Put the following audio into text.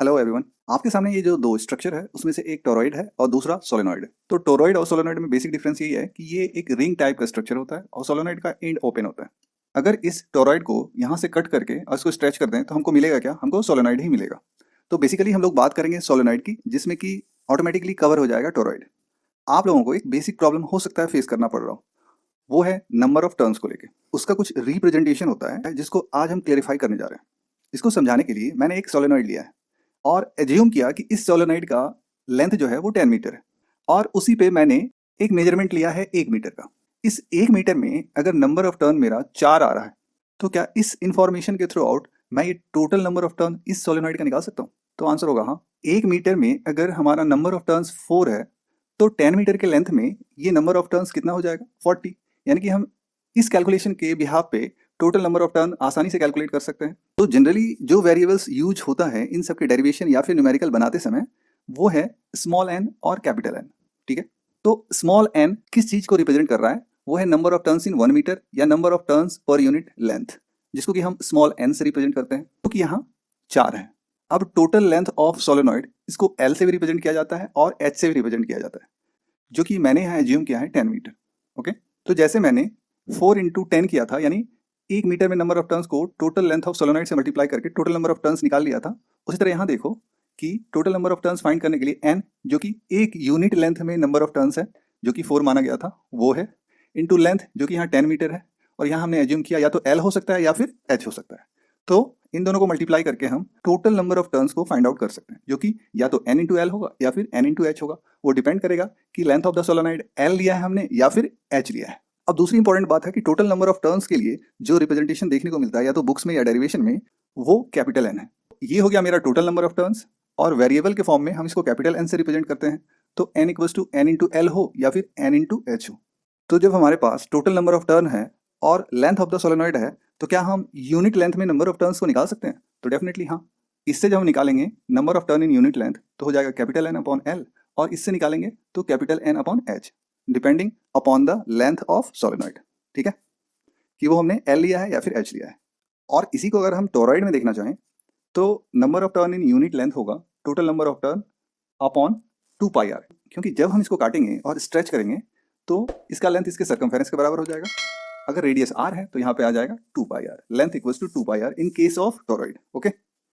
Hello everyone. आपके सामने ये जो दो स्ट्रक्चर है उसमें से एक टोरॉइड है और दूसरा सोलेनॉइड है। तो टोरॉइड और सोलेनॉइड में बेसिक डिफरेंस यही है कि ये एक रिंग टाइप का स्ट्रक्चर होता है और सोलेनॉइड का एंड ओपन होता है। अगर इस टोरॉइड को यहाँ से कट करके और इसको स्ट्रेच कर दें तो हमको मिलेगा क्या? हमको सोलेनॉइड ही मिलेगा। तो बेसिकली हम लोग बात करेंगे सोलेनॉइड की, जिसमें कि ऑटोमेटिकली कवर हो जाएगा टोरॉइड। आप लोगों को एक बेसिक प्रॉब्लम हो सकता है फेस करना पड़ रहा हो, वो है नंबर ऑफ टर्न्स को लेके। उसका कुछ रिप्रेजेंटेशन होता है जिसको आज हम क्लेरिफाई करने जा रहे हैं। इसको समझाने के लिए मैंने एक सोलेनॉइड लिया है और एज्यूम किया कि इस सोलेनॉइड का लेंथ जो है वो 10 मीटर है और उसी पे मैंने एक मेजरमेंट लिया है 1 मीटर का। इस 1 मीटर में अगर नंबर ऑफ टर्न मेरा 4 आ रहा है तो क्या इस इंफॉर्मेशन के थ्रू आउट मैं ये टोटल नंबर ऑफ टर्न इस सोलेनॉइड का निकाल सकता हूँ? तो आंसर होगा हाँ। 1 मीटर में अगर हमारा नंबर ऑफ टर्न्स 4 है तो 10 मीटर के लेंथ में ये नंबर ऑफ टर्न्स कितना हो जाएगा? 40। यानी कि हम इस कैलकुलेशन के बिहाफ पे टोटल नंबर ऑफ टर्न आसानी से कैलकुलेट कर सकते हैं। तो जनरली जो वेरिएबल्स यूज होता है इन सब के डेरिवेशन या फिर न्यूमेरिकल बनाते समय वो है स्मॉल एन और कैपिटल एन। ठीक है, तो स्मॉल एन किस चीज को रिप्रेजेंट कर रहा है? वो है number of turns in 1 metre या नंबर ऑफ टर्न्स पर यूनिट लेंथ, जिसको कि हम स्मॉल एन से रिप्रेजेंट करते हैं, क्योंकि यहाँ 4 है। अब टोटल लेंथ ऑफ सोलेनॉइड इसको एल से भी रिप्रेजेंट किया जाता है और एच से भी रिप्रेजेंट किया जाता है, जो कि मैंने यहाँ एज्यूम किया है 10 मीटर। ओके, तो जैसे मैंने 4 इंटू 10 किया था, यानी 1 मीटर में नंबर ऑफ टर्न्स को टोटल लेंथ ऑफ सोलेनॉइड से मल्टीप्लाई करके टोटल नंबर ऑफ टर्न्स निकाल लिया था। उसी तरह यहाँ देखो कि total number of turns find करने के लिए एन, जो कि एक यूनिट लेंथ में नंबर ऑफ टर्न्स है, जो कि 4 माना गया था, वो है, इंटू लेंथ जो कि यहाँ 10 मीटर है, और यहाँ हमने एज्यूम किया या तो एल हो सकता है या फिर एच हो सकता है। तो इन दोनों को मल्टीप्लाई करके हम टोटल नंबर ऑफ टर्न्स को फाइंड आउट कर सकते हैं, जो कि या तो n इंटू एल होगा या फिर n इंटू एच होगा। वो डिपेंड करेगा कि length of the solenoid L लिया है हमने या फिर एच लिया है। अब दूसरी इंपॉर्टेंट बात है कि टोटल नंबर ऑफ टर्न्स के लिए जो रिप्रेजेंटेशन देखने को मिलता है या तो बुक्स में या डेरिवेशन में, वो कैपिटल एन है। ये हो गया मेरा टोटल नंबर ऑफ टर्न्स, और वेरिएबल के फॉर्म में हम इसको कैपिटल एन से रिप्रेजेंट करते हैं। तो n equals to n into l हो या फिर n इंटू एच हो। तो जब हमारे पास टोटल नंबर ऑफ टर्न है और लेंथ ऑफ द सोलेनॉइड है, तो क्या हम यूनिट लेंथ में नंबर ऑफ टर्न्स को निकाल सकते हैं? तो डेफिनेटली हाँ। इससे जब हम निकालेंगे number of turn in unit length तो हो जाएगा कैपिटल एन अपॉन एल, और इससे निकालेंगे तो capital n upon h, depending upon the length of solenoid. ठीक है, कि वो हमने एल लिया है या फिर एच लिया है। और इसी को अगर हम टोरॉइड में देखना चाहें तो number of turn in unit length होगा total number of turn upon 2 pi r, क्योंकि जब हम इसको काटेंगे और स्ट्रेच करेंगे तो इसका लेंथ इसके सर्कमफेरेंस के बराबर हो जाएगा। अगर रेडियस आर है तो यहाँ पे आ जाएगा 2 pi r, length equals to 2 pi r in case of toroid. Okay.